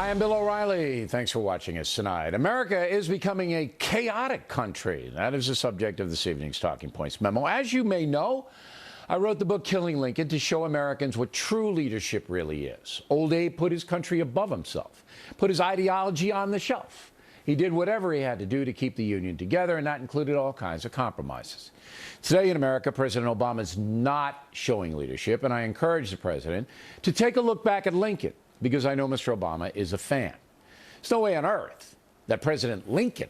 Hi, I'm Bill O'Reilly. Thanks for watching us tonight. America is becoming a chaotic country. That is the subject of this evening's Talking Points memo. As you may know, I wrote the book Killing Lincoln to show Americans what true leadership really is. Old Abe put his country above himself, put his ideology on the shelf. He did whatever he had to do to keep the Union together, and that included all kinds of compromises. Today in America, President Obama is not showing leadership, and I encourage the president to take a look back at Lincoln, because I know Mr. Obama is a fan. There's no way on earth that President Lincoln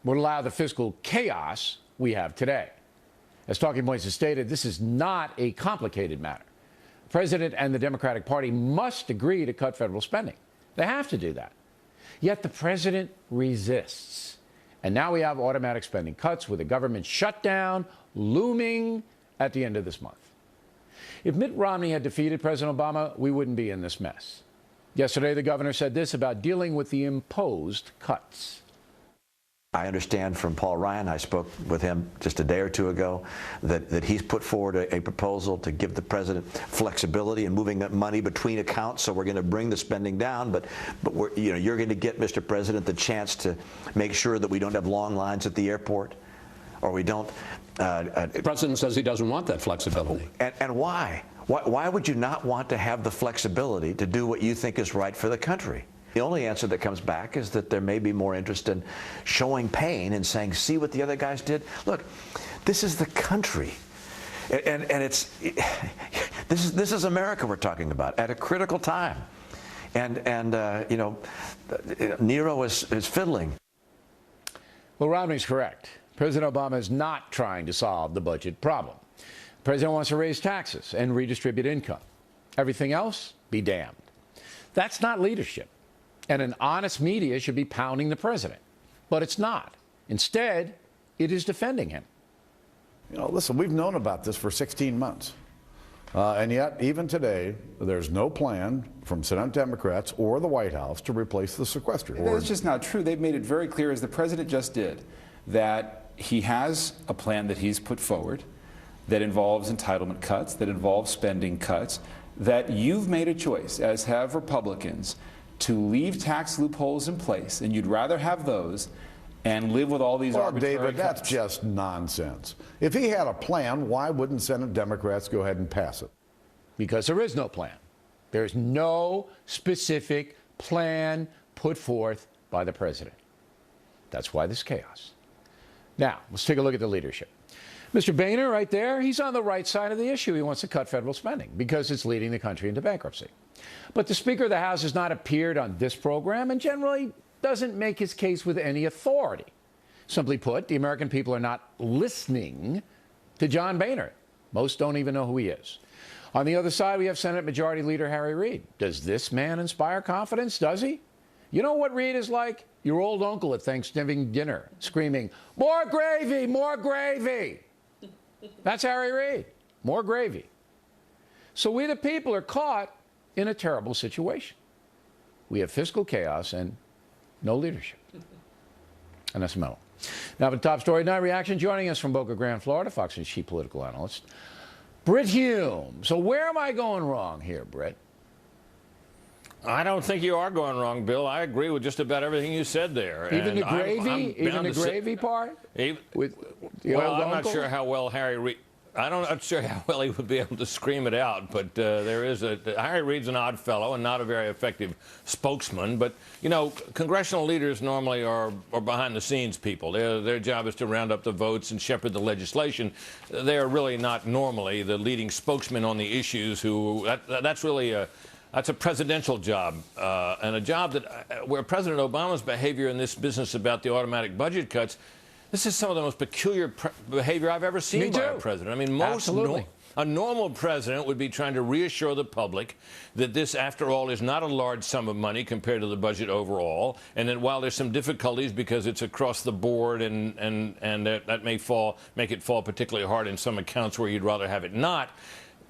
would allow the fiscal chaos we have today. As Talking Points has stated, this is not a complicated matter. The president and the Democratic Party must agree to cut federal spending. They have to do that. Yet the president resists. And now we have automatic spending cuts with a government shutdown looming at the end of this month. If Mitt Romney had defeated President Obama, we wouldn't be in this mess. Yesterday, the governor said this about dealing with the imposed cuts. I understand from Paul Ryan, I spoke with him just a day or two ago, that he's put forward a proposal to give the president flexibility in moving that money between accounts. So we're going to bring the spending down, but you're going to get, Mr. President, the chance to make sure that we don't have long lines at the airport, or we don't. The president says he doesn't want that flexibility. And why? Why would you not want to have the flexibility to do what you think is right for the country? The only answer that comes back is that there may be more interest in showing pain and saying, see what the other guys did? Look, this is the country. And this is America we're talking about at a critical time. And Nero is fiddling. Well, Romney's correct. President Obama is not trying to solve the budget problem. The president wants to raise taxes and redistribute income. Everything else, be damned. That's not leadership. And an honest media should be pounding the president. But it's not. Instead, it is defending him. Listen, we've known about this for 16 months. And yet, even today, there's no plan from Senate Democrats or the White House to replace the sequester. That's just not true. They've made it very clear, as the president just did, that he has a plan that he's put forward that involves entitlement cuts, that involves spending cuts, that you've made a choice, as have Republicans, to leave tax loopholes in place, and you'd rather have those and live with all these arbitrary David, cuts. that's just nonsense. If he had a plan, why wouldn't Senate Democrats go ahead and pass it? Because there is no plan. There's no specific plan put forth by the president. That's why there's chaos. Now, let's take a look at the leadership. Mr. Boehner, right there, he's on the right side of the issue. He wants to cut federal spending because it's leading the country into bankruptcy. But the Speaker of the House has not appeared on this program and generally doesn't make his case with any authority. Simply put, the American people are not listening to John Boehner. Most don't even know who he is. On the other side, we have Senate Majority Leader Harry Reid. Does this man inspire confidence? Does he? You know what Reid is like? Your old uncle at Thanksgiving dinner, screaming, "More gravy, more gravy." That's Harry Reid. More gravy. So we the people are caught in a terrible situation. We have fiscal chaos and no leadership. And that's a memo. Now for the top story tonight, reaction joining us from Boca Grande, Florida, Fox News chief political analyst, Bret Hume. So where am I going wrong here, Bret? I don't think you are going wrong, Bill. I agree with just about everything you said there. Even the gravy? Even the gravy part? Well, I'm not sure how well Harry Reid... I'm not sure how well he would be able to scream it out, but Harry Reid's an odd fellow and not a very effective spokesman. But, congressional leaders normally are behind-the-scenes people. Their job is to round up the votes and shepherd the legislation. They are really not normally the leading spokesman on the issues that's really that's a presidential job, and a job where President Obama's behavior in this business about the automatic budget cuts, this is some of the most peculiar behavior I've ever seen by a president. I mean, a normal president would be trying to reassure the public that this, after all, is not a large sum of money compared to the budget overall, and that while there's some difficulties because it's across the board and that may make it fall particularly hard in some accounts where you'd rather have it not,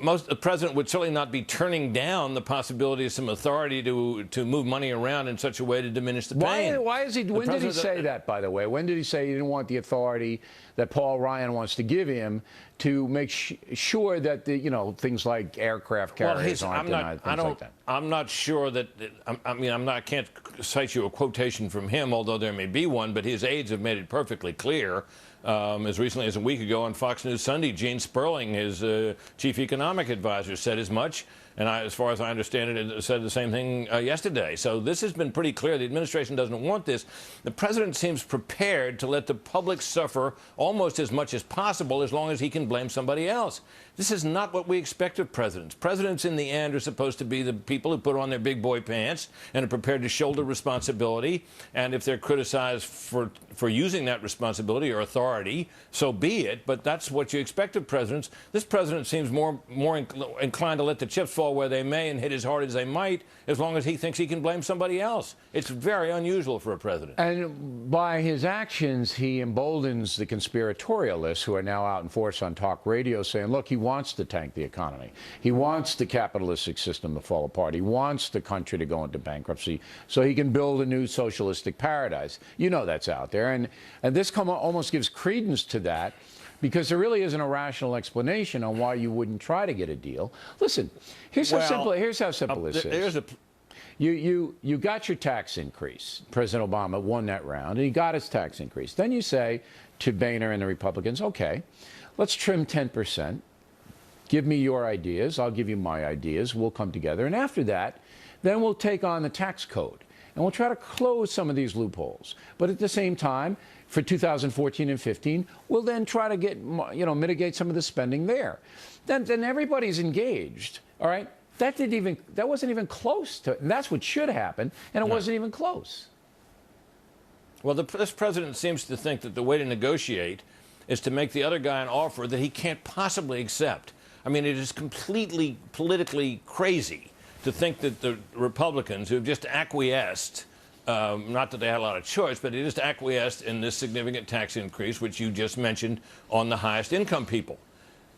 the president would certainly not be turning down the possibility of some authority to move money around in such a way to diminish the pain. Why is he? When did he say that, by the way? When did he say he didn't want the authority that Paul Ryan wants to give him to make sure that things like aircraft carriers aren't denied, things like that? I'm not sure that. I can't cite you a quotation from him, although there may be one, but his aides have made it perfectly clear. As recently as a week ago on Fox News Sunday, Gene Sperling, his chief economic advisor, said as much. And as far as I understand it said the same thing yesterday. So this has been pretty clear. The administration doesn't want this. The president seems prepared to let the public suffer almost as much as possible as long as he can blame somebody else. This is not what we expect of presidents. Presidents, in the end, are supposed to be the people who put on their big boy pants and are prepared to shoulder responsibility. And if they're criticized for using that responsibility or authority, so be it. But that's what you expect of presidents. This president seems more inclined to let the chips fall where they may and hit as hard as they might, as long as he thinks he can blame somebody else. It's very unusual for a president. And by his actions, he emboldens the conspiratorialists who are now out in force on talk radio saying, look, he wants to tank the economy. He wants the capitalistic system to fall apart. He wants the country to go into bankruptcy so he can build a new socialistic paradise. You know that's out there. And this almost gives credence to that, because there really isn't a rational explanation on why you wouldn't try to get a deal. Listen, here's how simple this is. You got your tax increase. President Obama won that round, and he got his tax increase. Then you say to Boehner and the Republicans, okay, let's trim 10%. Give me your ideas. I'll give you my ideas. We'll come together. And after that, then we'll take on the tax code, and we'll try to close some of these loopholes. But at the same time, for 2014 and 15, we'll then try to get, mitigate some of the spending there. Then everybody's engaged, all right? That wasn't even close to it. And that's what should happen, and it wasn't even close. Well, this president seems to think that the way to negotiate is to make the other guy an offer that he can't possibly accept. I mean, it is completely politically crazy to think that the Republicans, who have just acquiesced, not that they had a lot of choice, but they just acquiesced in this significant tax increase, which you just mentioned, on the highest income people.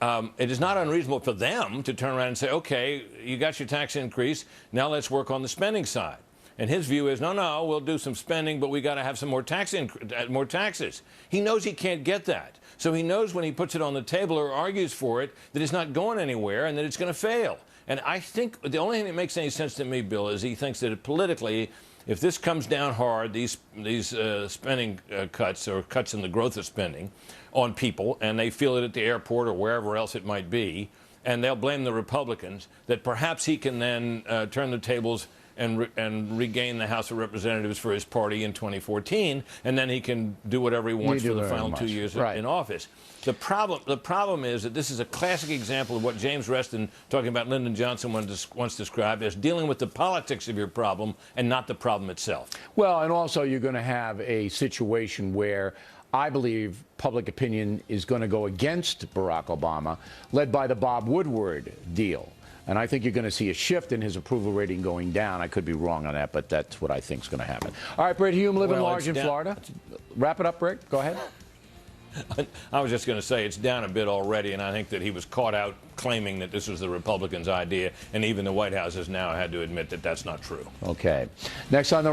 It is not unreasonable for them to turn around and say, okay, you got your tax increase, now let's work on the spending side. And his view is, no, we'll do some spending, but we got to have some more taxes. He knows he can't get that. So he knows when he puts it on the table or argues for it that it's not going anywhere and that it's going to fail. And I think the only thing that makes any sense to me, Bill, is he thinks that politically, if this comes down hard, these spending cuts or cuts in the growth of spending on people, and they feel it at the airport or wherever else it might be, and they'll blame the Republicans, that perhaps he can then turn the tables and regain the House of Representatives for his party in 2014, and then he can do whatever he wants for the final 2 years in office. The problem is that this is a classic example of what James Reston, talking about Lyndon Johnson, once described as dealing with the politics of your problem and not the problem itself. Well, and also you're going to have a situation where I believe public opinion is going to go against Barack Obama, led by the Bob Woodward deal. And I think you're going to see a shift in his approval rating going down. I could be wrong on that, but that's what I think is going to happen. All right, Bret Hume, living large in Florida. Wrap it up, Bret. Go ahead. I was just going to say it's down a bit already, and I think that he was caught out claiming that this was the Republicans' idea, and even the White House has now had to admit that that's not true. Okay. Next on the